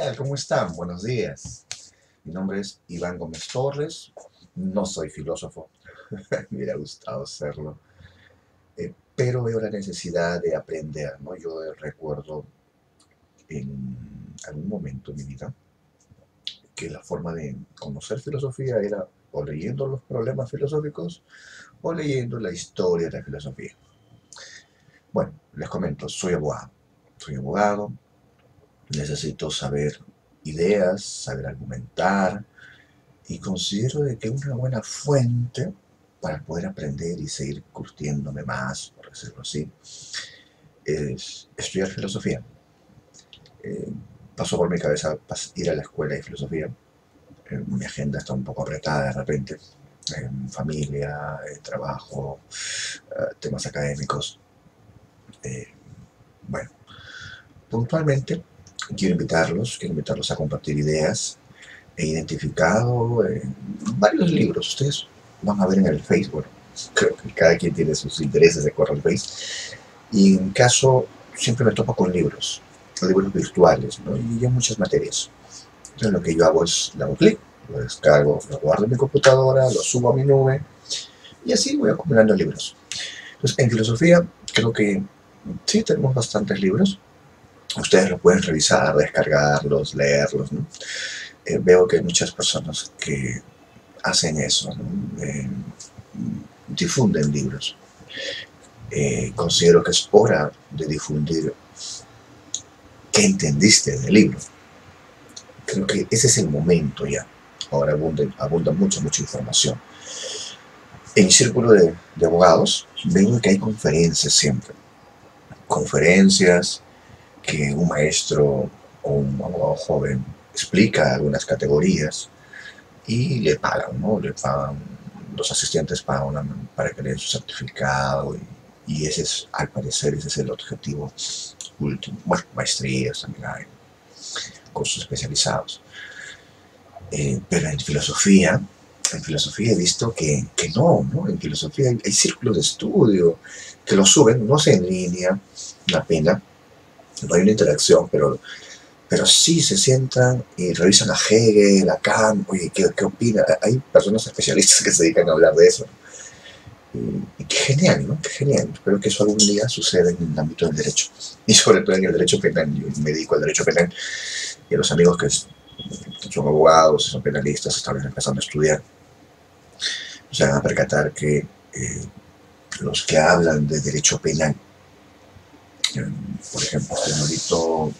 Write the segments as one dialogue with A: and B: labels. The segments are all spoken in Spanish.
A: tal? ¿Cómo están? Buenos días. Mi nombre es Iván Gómez Torres. No soy filósofo. Me hubiera gustado serlo. Pero veo la necesidad de aprender, ¿no? Yo recuerdo en algún momento de mi vida que la forma de conocer filosofía era o leyendo los problemas filosóficos o leyendo la historia de la filosofía. Bueno, les comento, soy abogado. Soy abogado, necesito saber ideas, saber argumentar, y considero de que una buena fuente para poder aprender y seguir curtiéndome más, por decirlo así, es estudiar filosofía. Eh, Pasó por mi cabeza ir a la escuela de filosofía. Mi agenda está un poco apretada de repente. Familia, trabajo, temas académicos. Eh, bueno, puntualmente quiero invitarlos a compartir ideas. He identificado varios libros. Ustedes van a ver en el Facebook. Creo que cada quien tiene sus intereses de acuerdo al Face. Y en mi caso, siempre me topo con libros virtuales, ¿no? Y en muchas materias. Entonces lo que yo hago es, le hago clic, lo descargo, lo guardo en mi computadora, lo subo a mi nube y así voy acumulando libros. Entonces, en filosofía, creo que sí tenemos bastantes libros. Ustedes lo pueden revisar, descargarlos, leerlos, ¿no? Veo que hay muchas personas que hacen eso, ¿no? Difunden libros. Considero que es hora de difundir qué entendiste del libro. Creo que ese es el momento ya. Ahora abunda mucha información. En mi círculo de abogados veo que hay conferencias siempre. Conferencias que un maestro o un abogado joven explica algunas categorías y le pagan, ¿no? Le pagan, los asistentes pagan para que le den su certificado y ese es, al parecer, ese es el objetivo último. Bueno, maestrías también hay, cursos especializados. Pero en filosofía he visto que no, ¿no? En filosofía hay círculos de estudio que lo suben, no sé en línea, una pena, no hay una interacción, pero sí se sientan y revisan a Hegel, a Kant, oye, ¿qué opina? Hay personas especialistas que se dedican a hablar de eso. Y qué genial, ¿no? Qué genial. Espero que eso algún día suceda en el ámbito del derecho. Y sobre todo en el derecho penal. Yo me dedico al derecho penal y a los amigos que son abogados, son penalistas, están empezando a estudiar, se van a percatar que los que hablan de derecho penal, por ejemplo, el señorito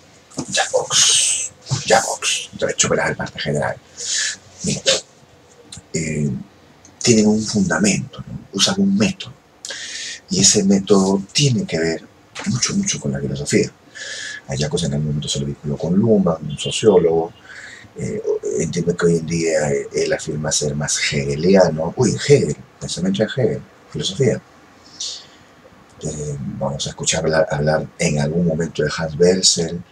A: Jacobs, derecho penal parte general, mira, eh, tienen un fundamento, ¿no? Usan un método, y ese método tiene que ver mucho con la filosofía. A Jacobs en algún momento se lo vinculó con Luhmann, un sociólogo. Entiendo que hoy en día él afirma ser más hegeliano. Uy, Hegel, pensamiento en Hegel, filosofía. Vamos a escuchar hablar en algún momento de Hans Belsel,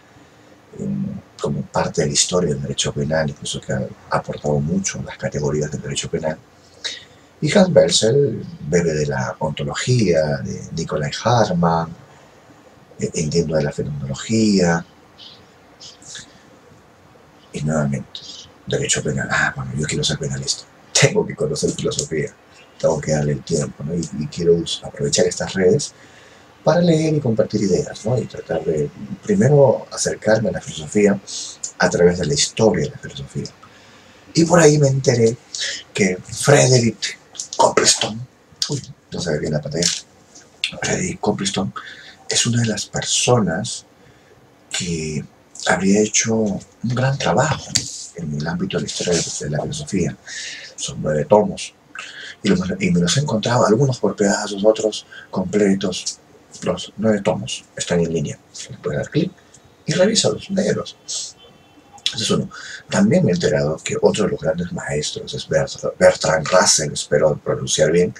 A: como parte de la historia del derecho penal, incluso que ha aportado mucho a las categorías del derecho penal. Y Hans Belsel bebe de la ontología, de Nicolai Hartmann, entiendo de la fenomenología, y nuevamente, derecho penal. Bueno, yo quiero ser penalista. Tengo que conocer filosofía. Tengo que darle el tiempo, ¿no? Y quiero aprovechar estas redes para leer y compartir ideas, ¿no? Y tratar de, primero, acercarme a la filosofía a través de la historia de la filosofía. Y por ahí me enteré que Frederick Copleston, no sabe bien la pantalla, Frederick Copleston es una de las personas que habría hecho un gran trabajo en el ámbito de la historia de la filosofía. Son 9 tomos. Y me los he encontrado, algunos por pedazos, otros completos. Los 9 tomos están en línea. Puedes dar clic y revísalos, léelos. Ese es uno. También me he enterado que otro de los grandes maestros es Bertrand Russell, espero pronunciar bien,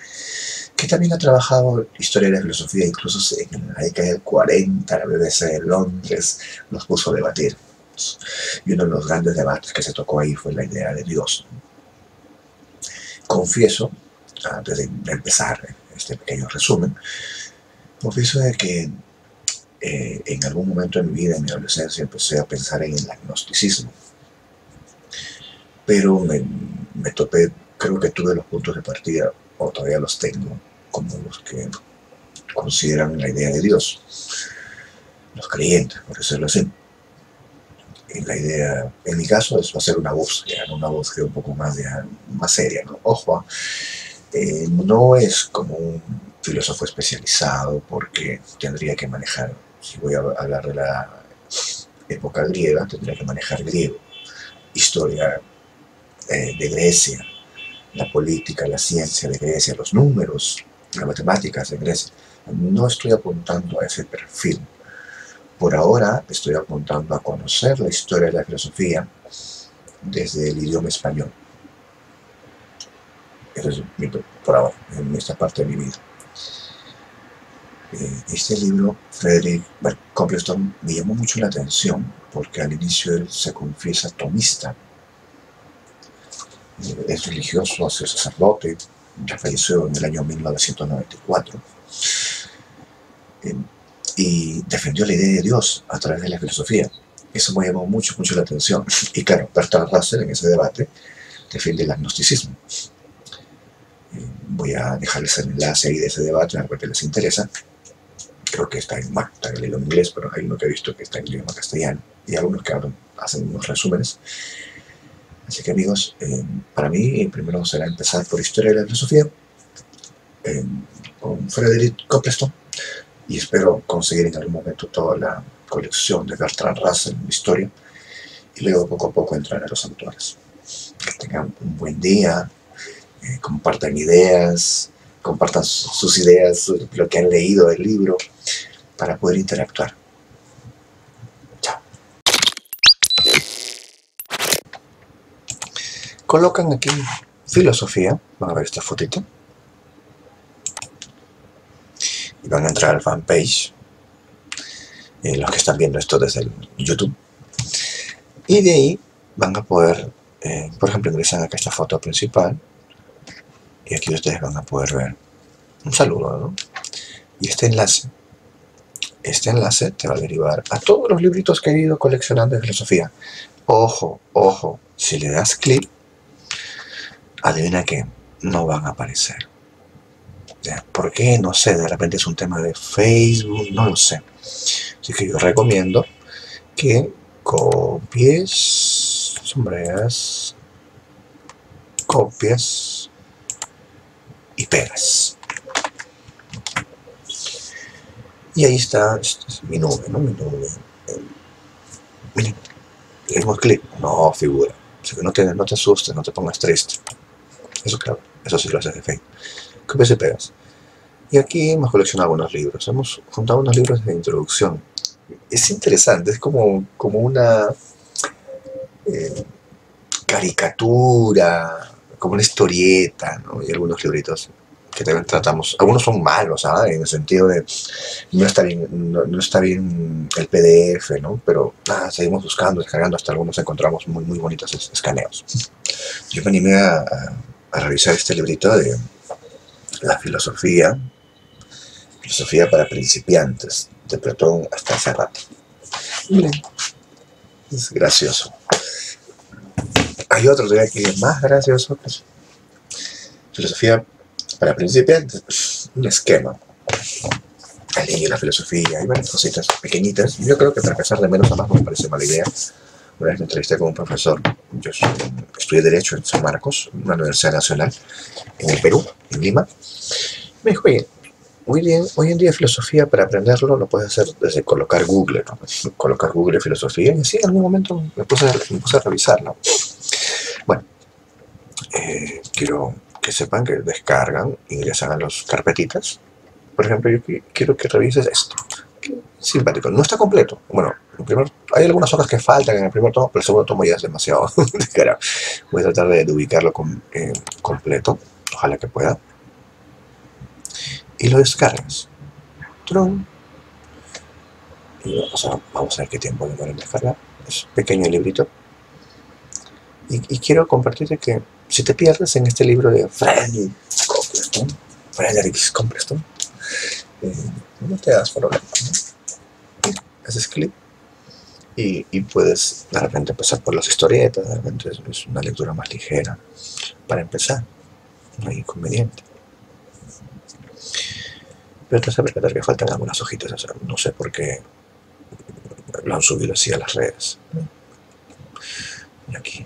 A: que también ha trabajado historia de la filosofía, incluso en la década del 40, la BBC de Londres los puso a debatir. Y uno de los grandes debates que se tocó ahí fue la idea de Dios. Confieso, antes de empezar este pequeño resumen, confieso de que En algún momento de mi vida, en mi adolescencia, empecé a pensar en el agnosticismo, pero me topé, creo que tuve los puntos de partida, o todavía los tengo, como los que consideran la idea de Dios, los creyentes, por decirlo así. Y la idea, en mi caso, es hacer una búsqueda, ¿no? Una búsqueda un poco más seria, ¿no? Ojo, no es como un filósofo especializado porque tendría que manejar, si voy a hablar de la época griega, tendría que manejar griego, historia de Grecia, la política, la ciencia de Grecia, los números, las matemáticas de Grecia. No estoy apuntando a ese perfil. Por ahora estoy apuntando a conocer la historia de la filosofía desde el idioma español. Eso es por ahora, en esta parte de mi vida. Este libro, Frederick Copleston, me llamó mucho la atención porque al inicio él se confiesa tomista. Es religioso, es sacerdote, ya falleció en el año 1994. Y defendió la idea de Dios a través de la filosofía. Eso me llamó mucho la atención. Y claro, Bertrand Russell en ese debate defiende el agnosticismo. Voy a dejarles el enlace ahí de ese debate, a ver que les interesa. Creo que está en leído en inglés, pero hay uno que he visto que está en idioma castellano y algunos que hacen unos resúmenes. Así que amigos, para mí primero será empezar por historia de la filosofía con Frederick Copleston, y espero conseguir en algún momento toda la colección de Bertrand Russell en historia, y luego poco a poco entrar a los autores. Que tengan un buen día, compartan ideas, compartan sus ideas, lo que han leído del libro, para poder interactuar. Chao. Colocan aquí filosofía, van a ver esta fotito, y van a entrar al fanpage, los que están viendo esto desde el YouTube, y de ahí van a poder, por ejemplo, ingresan acá a esta foto principal, y aquí ustedes van a poder ver un saludo, ¿no? Y este enlace te va a derivar a todos los libritos que he ido coleccionando de filosofía. Ojo, ojo, si le das clic, adivina que no van a aparecer. ¿Por qué? No sé, de repente es un tema de Facebook, no lo sé. Así que yo recomiendo que copies, sombreas, copias y pegas. Y ahí está, esta es mi nube, ¿no? Mi nube. Miren, le damos clic, no figura. Así que no te asustes, no te pongas triste. Eso claro, eso sí lo haces de Facebook. Copias y pegas. Y aquí hemos coleccionado algunos libros. Hemos juntado unos libros de introducción. Es interesante, es como una caricatura, como una historieta, ¿no? Y algunos libritos que también tratamos. Algunos son malos, ¿sabes? En el sentido de no está bien el PDF, ¿no? Pero seguimos buscando, descargando, hasta algunos encontramos muy bonitos escaneos. Yo me animé a revisar este librito de la filosofía para principiantes, de Platón hasta hace rato. Miren, es gracioso. Hay otro todavía que es más gracioso, pues, filosofía para principiantes, un esquema. El niño y la filosofía, hay varias cositas pequeñitas. Yo creo que para empezar de menos a más no me parece mala idea. Una vez me entrevisté con un profesor, yo estudié Derecho en San Marcos, una universidad nacional, en el Perú, en Lima. Me dijo, oye, hoy en día filosofía, para aprenderlo, lo puedes hacer desde colocar Google, ¿no? Colocar Google filosofía, y así en algún momento me puse a revisarlo. Bueno, quiero que sepan que descargan, ingresan a las carpetitas. Por ejemplo, yo quiero que revises esto. Qué simpático. No está completo. Bueno, hay algunas hojas que faltan en el primer tomo, pero el segundo tomo ya es demasiado. Voy a tratar de ubicarlo completo. Ojalá que pueda. Y lo descargas. ¡Trum! Y vamos a ver qué tiempo demora en descargar. Es un pequeño librito. Y quiero compartirte que si te pierdes en este libro de Frederick Copleston, no te das problema, ¿no? haces clic y puedes de repente empezar por las historietas, de repente es una lectura más ligera para empezar, no hay inconveniente. Pero te hace percatar que faltan algunas hojitas, o sea, no sé por qué lo han subido así a las redes. Y aquí,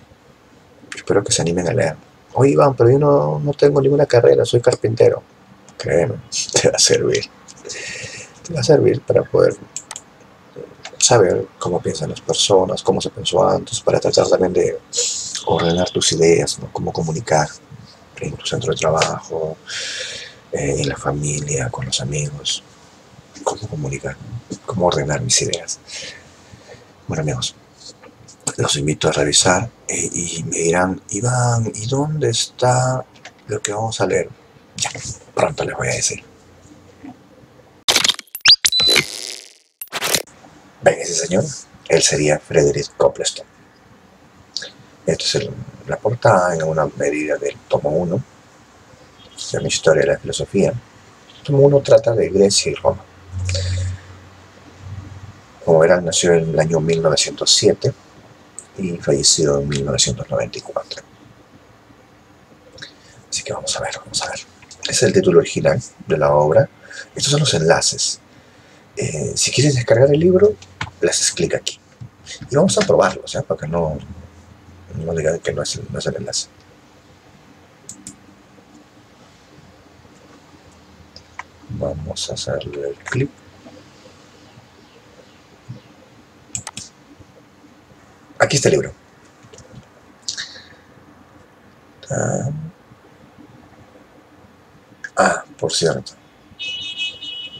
A: espero que se animen a leer. Oye, Iván, pero yo no tengo ninguna carrera, soy carpintero. Créeme, te va a servir. Te va a servir para poder saber cómo piensan las personas, cómo se pensó antes, para tratar también de ordenar tus ideas, ¿no? Cómo comunicar en tu centro de trabajo, en la familia, con los amigos, cómo comunicar, cómo ordenar mis ideas. Bueno, amigos, los invito a revisar y me dirán, Iván, ¿y dónde está lo que vamos a leer? Ya, pronto les voy a decir. ¿Ven ese señor? Él sería Frederick Copleston. Esta es la portada en una medida del tomo 1, de mi historia de la filosofía. El tomo 1 trata de Grecia y Roma. Como verán, nació en el año 1907 y falleció en 1994. Así que vamos a ver. Ese es el título original de la obra. Estos son los enlaces. Si quieres descargar el libro, le haces clic aquí. Y vamos a probarlo, o sea, para que no digan que no es el enlace. Vamos a hacerle el clic. Aquí está el libro. Por cierto.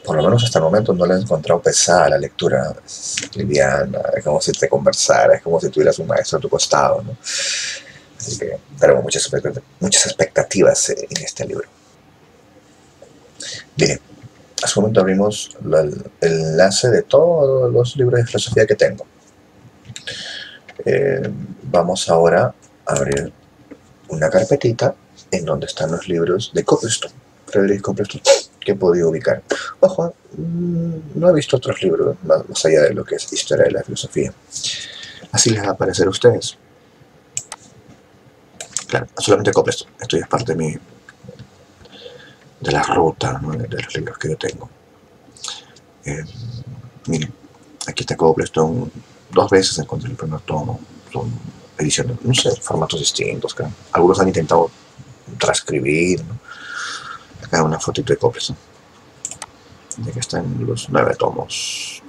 A: Por lo menos hasta el momento no le he encontrado pesada la lectura. Es liviana, es como si te conversaras, es como si tuvieras un maestro a tu costado, ¿no? Así que tenemos muchas expectativas en este libro. Bien, a su momento abrimos el enlace de todos los libros de filosofía que tengo. Vamos ahora a abrir una carpetita en donde están los libros de Copleston, Frederick Copleston, que he podido ubicar. Ojo, no he visto otros libros más allá de lo que es historia de la filosofía. Así les va a parecer a ustedes. Claro, solamente Copleston. Esto ya es parte de la ruta, ¿no? De los libros que yo tengo. Miren, aquí está Copleston. 2 veces encontré el primer tomo. Son ediciones, no sé, formatos distintos. Creo. Algunos han intentado transcribir, ¿no? Acá una fotito de Copleston. De que están los 9 tomos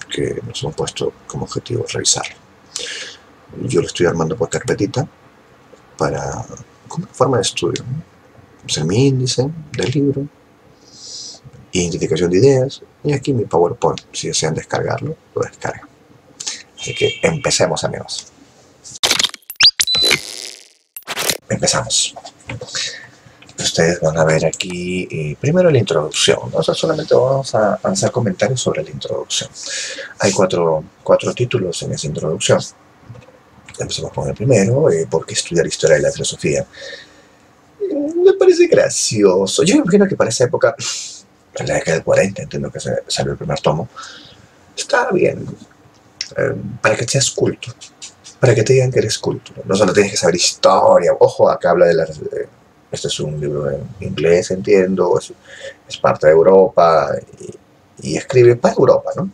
A: que nos han puesto como objetivo revisar. Yo lo estoy armando por carpetita como forma de estudio, ¿no? Pues mi índice del libro, identificación de ideas, y aquí mi PowerPoint. Si desean descargarlo, lo descargan. Así que empecemos, amigos. Empezamos. Ustedes van a ver aquí primero la introducción, ¿no? O sea, solamente vamos a hacer comentarios sobre la introducción. Hay cuatro títulos en esa introducción. Empezamos con el primero, ¿por qué estudiar historia de la filosofía? Me parece gracioso. Yo me imagino que para esa época, en la década del 40, entiendo que salió el primer tomo, está bien, para que seas culto, para que te digan que eres culto. No solo tienes que saber historia. Ojo, acá habla de las... este es un libro en inglés, entiendo, es parte de Europa y escribe para Europa, ¿no?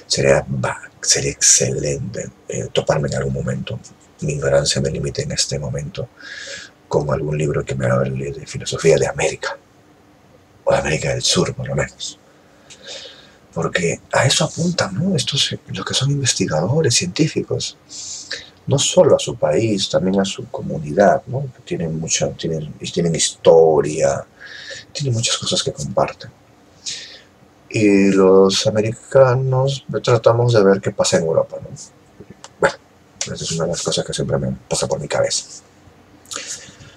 A: Sería excelente toparme en algún momento. Mi ignorancia me limita en este momento con algún libro que me hable de filosofía de América, o de América del Sur, por lo menos. Porque a eso apuntan, ¿no? Los que son investigadores científicos, no solo a su país, también a su comunidad, ¿no? Tienen historia, tienen muchas cosas que comparten. Y los americanos tratamos de ver qué pasa en Europa, ¿no? Bueno, esa es una de las cosas que siempre me pasa por mi cabeza.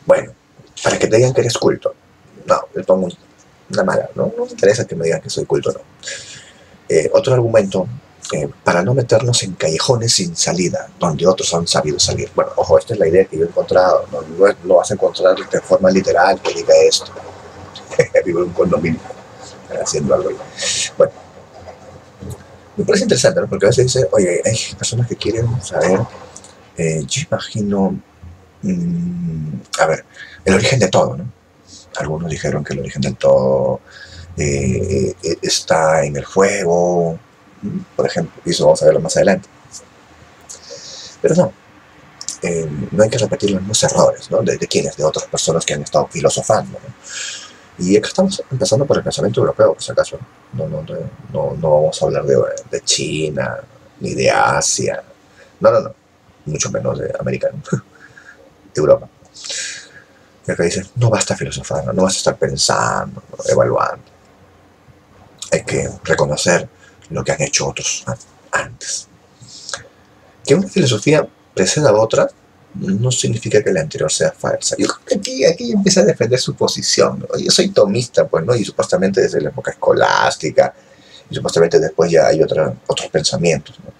A: Bueno, para que te digan que eres culto. No, yo tomo una mala, ¿no? No me interesa que me digan que soy culto, no. Otro argumento, para no meternos en callejones sin salida, donde otros han sabido salir. Bueno, ojo, esta es la idea que yo he encontrado. No vas a encontrar de forma literal que diga esto. Vivo en un condominio haciendo algo ahí. Bueno, Me parece interesante, ¿no? Porque a veces dice, oye, hay personas que quieren saber, yo imagino, a ver, el origen de todo, ¿no? Algunos dijeron que el origen de todo está en el fuego, por ejemplo, y eso vamos a verlo más adelante. Pero no, no hay que repetir los mismos errores, ¿no? ¿De quiénes? De otras personas que han estado filosofando, ¿no? Y acá estamos empezando por el pensamiento europeo, por si acaso. No vamos a hablar de China, ni de Asia. No. Mucho menos de América, ¿no? De Europa. Y acá dicen, no basta filosofar, no basta estar pensando, ¿no? Evaluando. Hay que reconocer lo que han hecho otros antes. Que una filosofía preceda a otra no significa que la anterior sea falsa. Yo creo que aquí empieza a defender su posición, ¿no? Yo soy tomista, pues, ¿no? Y supuestamente desde la época escolástica, y supuestamente después ya hay otros pensamientos, ¿no?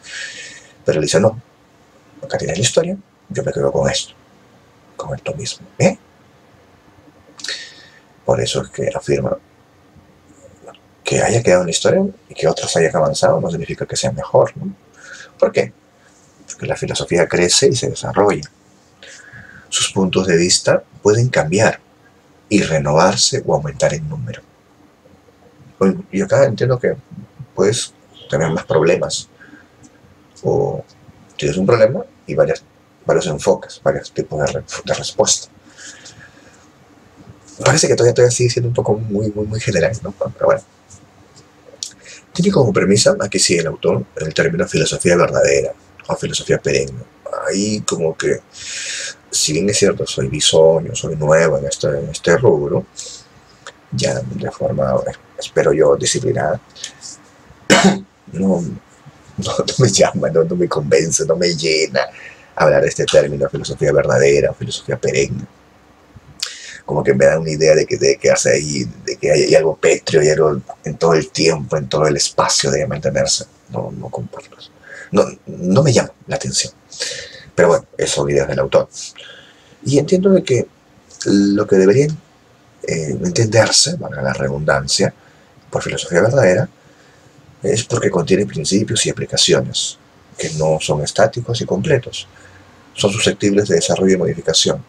A: Pero él dice, no, acá tiene la historia, yo me quedo con esto, con el tomismo. Por eso es que afirma que haya quedado en la historia y que otros hayan avanzado no significa que sea mejor, ¿no? ¿Por qué? Porque la filosofía crece y se desarrolla. Sus puntos de vista pueden cambiar y renovarse o aumentar en número. Y acá entiendo que puedes tener más problemas o tienes un problema y varios enfoques, varios tipos de respuesta. Parece que todavía sigue siendo un poco muy general, ¿no? Pero bueno. Tiene como premisa, aquí sigue el autor, el término filosofía verdadera o filosofía perenne. Ahí como que, si bien es cierto, soy bisoño, soy nuevo en este rubro, ya de forma, espero yo, disciplinada, no me llama, no me convence, no me llena hablar de este término, filosofía verdadera o filosofía perenne. Como que me da una idea de que hace ahí, de que hay algo pétreo y algo en todo el tiempo, en todo el espacio de mantenerse. No comparto eso. No me llama la atención. Pero bueno, eso ideas del autor. Y entiendo de que lo que deberían entenderse, valga la redundancia, por filosofía verdadera, es porque contiene principios y aplicaciones que no son estáticos y completos. Son susceptibles de desarrollo y modificación.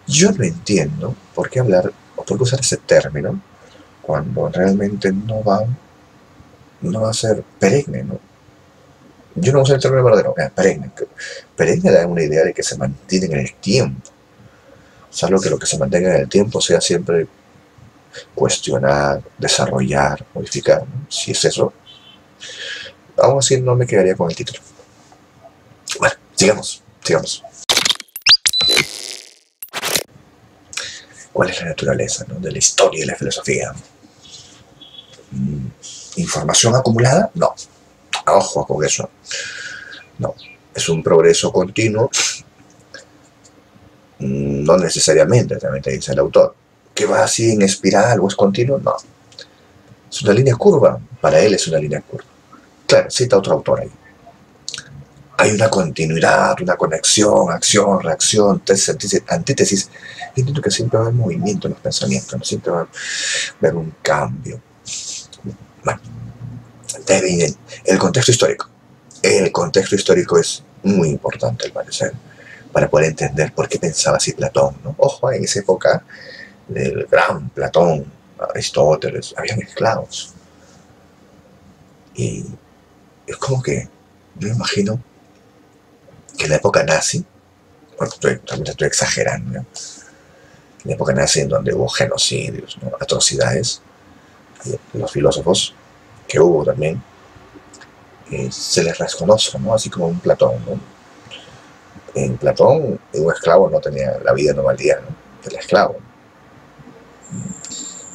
A: Yo no entiendo por qué hablar o por qué usar ese término cuando realmente no va a ser perenne, ¿no? Yo no uso el término verdadero, perenne. Perenne da una idea de que se mantiene en el tiempo. Salvo que lo que se mantenga en el tiempo sea siempre cuestionar, desarrollar, modificar, ¿no? Si es eso, aún así no me quedaría con el título. Bueno, sigamos. ¿Cuál es la naturaleza, ¿no? De la historia y la filosofía? ¿Información acumulada? No. Ojo con eso. No. ¿Es un progreso continuo? No necesariamente, también te dice el autor. ¿Que va así en espiral o es continuo? No. ¿Es una línea curva? Para él es una línea curva. Claro, cita otro autor ahí. Hay una continuidad, una conexión, acción, reacción, antítesis. Y entiendo que siempre va a haber movimiento en los pensamientos, ¿no? Siempre va a haber un cambio. Bueno, el contexto histórico. El contexto histórico es muy importante, al parecer, para poder entender por qué pensaba así Platón, ¿no? Ojo, en esa época del gran Platón, Aristóteles, habían esclavos. Y es como que yo me imagino que en la época nazi, bueno, también estoy exagerando, ¿no? En la época nazi, en donde hubo genocidios, ¿no? Atrocidades, los filósofos que hubo también, se les reconoce, ¿no? Así como un Platón, ¿no? En Platón, un esclavo no tenía la vida normal día, ¿no? El esclavo.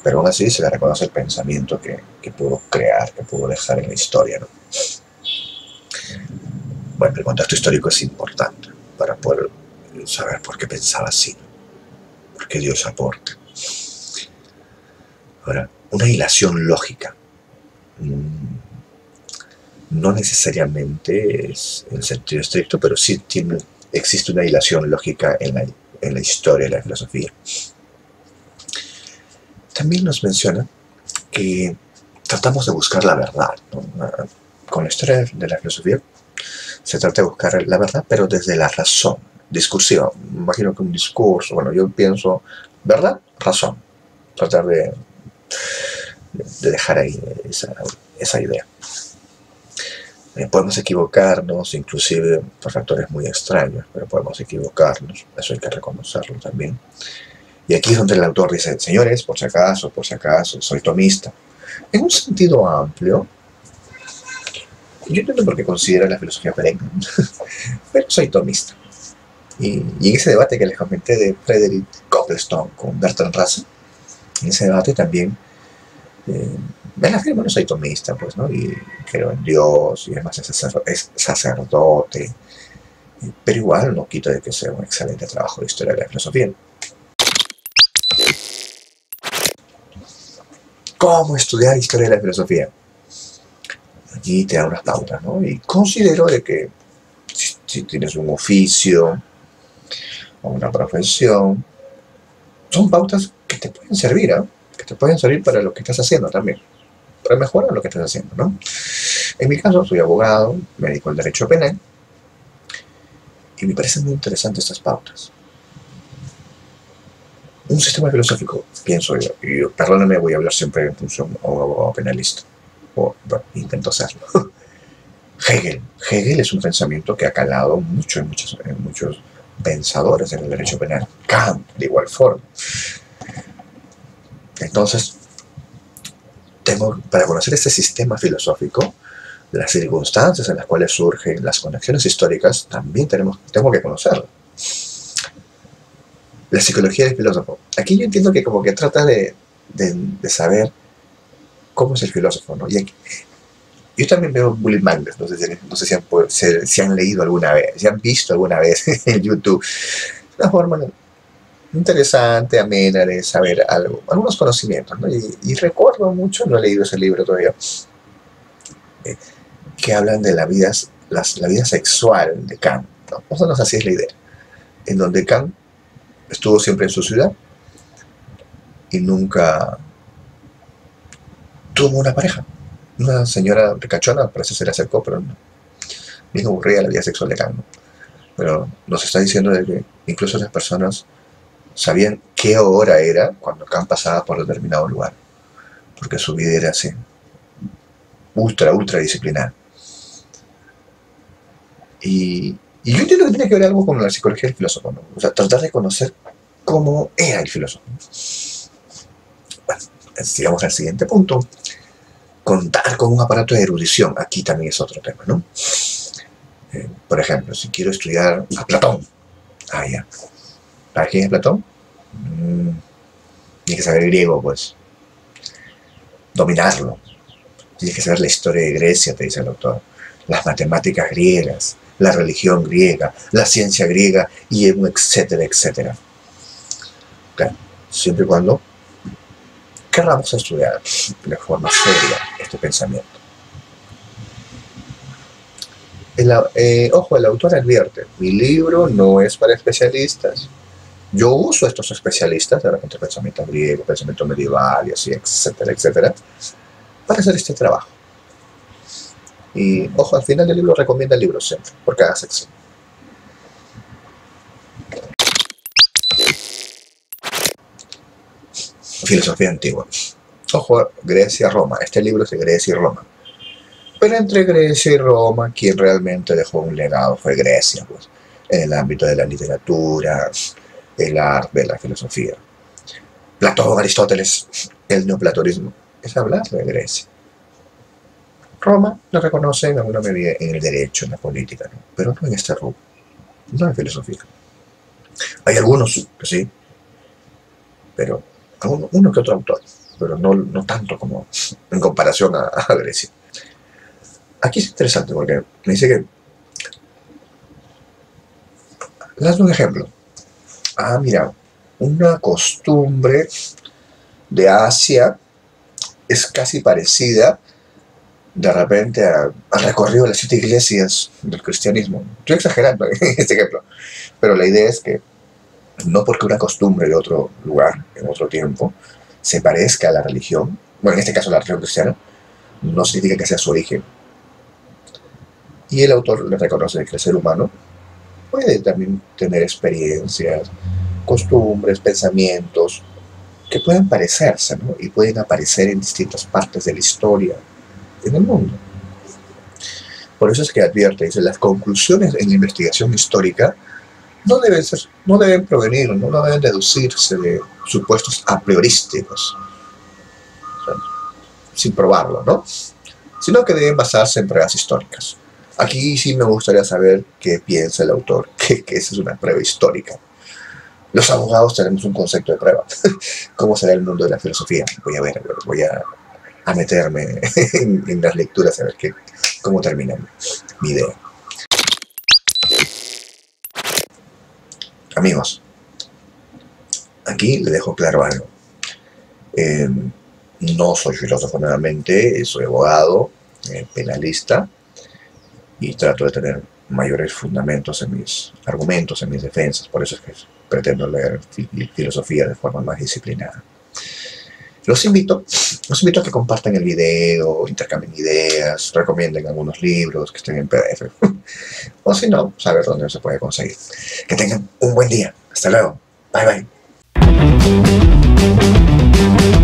A: Pero aún así se le reconoce el pensamiento que pudo crear, que pudo dejar en la historia, ¿no? Bueno, el contexto histórico es importante para poder saber por qué pensaba así, ¿no? Por qué dio ese aporte. Ahora, una hilación lógica no necesariamente es en sentido estricto, pero sí existe una hilación lógica en la historia de la filosofía. También nos menciona que tratamos de buscar la verdad, ¿no? con la historia de la filosofía se trata de buscar la verdad, pero desde la razón discursiva. Imagino que un discurso, bueno, yo pienso verdad, razón. Tratar de dejar ahí esa idea. Podemos equivocarnos, inclusive por factores muy extraños, pero podemos equivocarnos, eso hay que reconocerlo también. Y aquí es donde el autor dice, señores, por si acaso, soy tomista. En un sentido amplio, yo entiendo por qué considera la filosofía perenne, pero soy tomista. Y en ese debate que les comenté de Frederick Copplestone con Bertrand Russell, en ese debate también me afirmo, no soy tomista, pues, ¿no? Y creo en Dios, y además es sacerdote, pero igual no quito de que sea un excelente trabajo de historia de la filosofía. ¿Cómo estudiar historia de la filosofía? Aquí te da unas pautas, ¿no? Y considero de que si tienes un oficio o una profesión, son pautas que te pueden servir, ¿eh? Que te pueden servir para lo que estás haciendo también, para mejorar lo que estás haciendo, ¿no? En mi caso, soy abogado, me dedico al derecho penal, y me parecen muy interesantes estas pautas. Un sistema filosófico, pienso yo, y perdóname, voy a hablar siempre en función a un abogado penalista, o bueno, intento hacerlo. Hegel es un pensamiento que ha calado mucho en muchos pensadores en el derecho penal. Kant, de igual forma. Entonces, para conocer este sistema filosófico, las circunstancias en las cuales surgen las conexiones históricas, también tengo que conocerlo. La psicología del filósofo. Aquí yo entiendo que como que trata de saber cómo es el filósofo, ¿no? Y aquí, yo también veo Bullet Magnus, no sé si han leído alguna vez, si han visto alguna vez en YouTube. Una forma interesante, amena de saber algunos conocimientos, ¿no? Y recuerdo mucho, no he leído ese libro todavía, que hablan de la vida sexual de Kant, ¿no? Más o menos así es la idea, en donde Kant estuvo siempre en su ciudad y nunca tuvo una pareja. Una señora ricachona parece se le acercó, pero no. Bien aburrida la vida sexual de Kant, ¿no? Pero nos está diciendo de que incluso las personas sabían qué hora era cuando Kant pasaba por determinado lugar, porque su vida era así, ultra disciplinada. Y yo entiendo que tiene que ver algo con la psicología del filósofo, ¿no? O sea, tratar de conocer cómo era el filósofo. Bueno, sigamos al siguiente punto. Contar con un aparato de erudición. Aquí también es otro tema, ¿no? Por ejemplo, si quiero estudiar a Platón. Ya. ¿Para quién es Platón? Tienes que saber griego, pues. Dominarlo. Tienes que saber la historia de Grecia, te dice el autor. Las matemáticas griegas, la religión griega, la ciencia griega, y etcétera, etcétera. Claro, siempre y cuando querramos estudiar de forma seria este pensamiento. Ojo, el autor advierte, mi libro no es para especialistas. Yo uso a estos especialistas, de repente pensamiento griego, pensamiento medieval y así, etcétera, etcétera, para hacer este trabajo. Y, ojo, al final del libro recomienda el libro siempre, por cada sección. Filosofía antigua. Ojo, Grecia-Roma. Este libro es de Grecia y Roma. Pero entre Grecia y Roma, quien realmente dejó un legado fue Grecia, pues, en el ámbito de la literatura, el arte, la filosofía. Platón, Aristóteles, el neoplatonismo, es hablar de Grecia. Roma lo reconoce en alguna medida en el derecho, en la política, ¿no? Pero no en este rubro, no en filosofía. Hay algunos que sí, pero uno que otro autor, pero no tanto como en comparación a Grecia. Aquí es interesante porque me dice que... Les doy un ejemplo. Mira, una costumbre de Asia es casi parecida de repente al recorrido de las 7 iglesias del cristianismo. Estoy exagerando en este ejemplo, pero la idea es que no porque una costumbre de otro lugar, en otro tiempo, se parezca a la religión, bueno, en este caso la religión cristiana, no significa que sea su origen. Y el autor le reconoce que el ser humano puede también tener experiencias, costumbres, pensamientos que pueden parecerse, ¿no? Y pueden aparecer en distintas partes de la historia en el mundo. Por eso es que advierte, dice, las conclusiones en la investigación histórica no deben provenir, no deben deducirse de supuestos a priorísticos, o sea, sin probarlo, ¿no? Sino que deben basarse en pruebas históricas. Aquí sí me gustaría saber qué piensa el autor, que esa es una prueba histórica. Los abogados tenemos un concepto de prueba. ¿Cómo será el mundo de la filosofía? Voy a meterme en las lecturas a ver cómo termina mi idea. Amigos, aquí le dejo claro algo. No soy filósofo nuevamente, soy abogado, penalista, y trato de tener mayores fundamentos en mis argumentos, en mis defensas. Por eso es que pretendo leer filosofía de forma más disciplinada. Los invito a que compartan el video, intercambien ideas, recomienden algunos libros que estén en PDF. O si no, saber dónde se puede conseguir. Que tengan un buen día. Hasta luego. Bye bye.